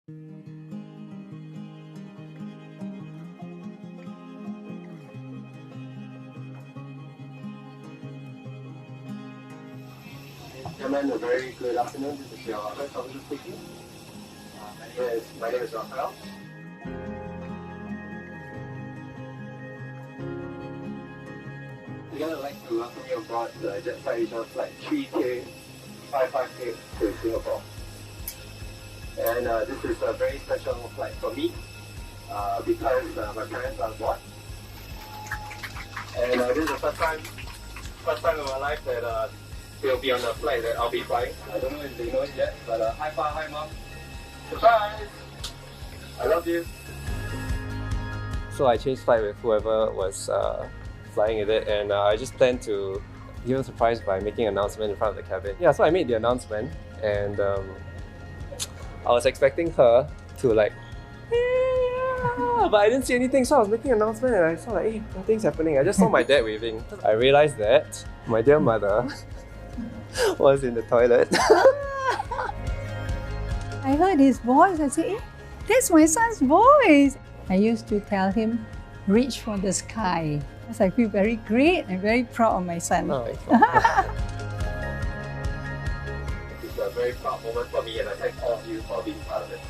Gentlemen, a very good afternoon. This is your first officer speaking. My name is Raphael. Again, I'd like to welcome you aboard the Jetstar Asia Flight 3K558 to Singapore. And this is a very special flight for me because my parents are on board. And this is the first time in my life that they'll be on a flight that I'll be flying. I don't know if they know it yet, but hi Pa, hi Mom. Surprise! I love you. So I changed flight with whoever was flying with it, and I just planned to give a surprise by making an announcement in front of the cabin. Yeah, so I made the announcement, and I was expecting her to like, but I didn't see anything, so I was making an announcement and I saw like, hey, nothing's happening. I just saw my dad waving. I realized that my dear mother was in the toilet. I heard his voice. I said, eh, that's my son's voice. I used to tell him, reach for the sky. Because I feel very great and very proud of my son. Oh, It's a very proud moment for me, and I thank all of you for being part of it.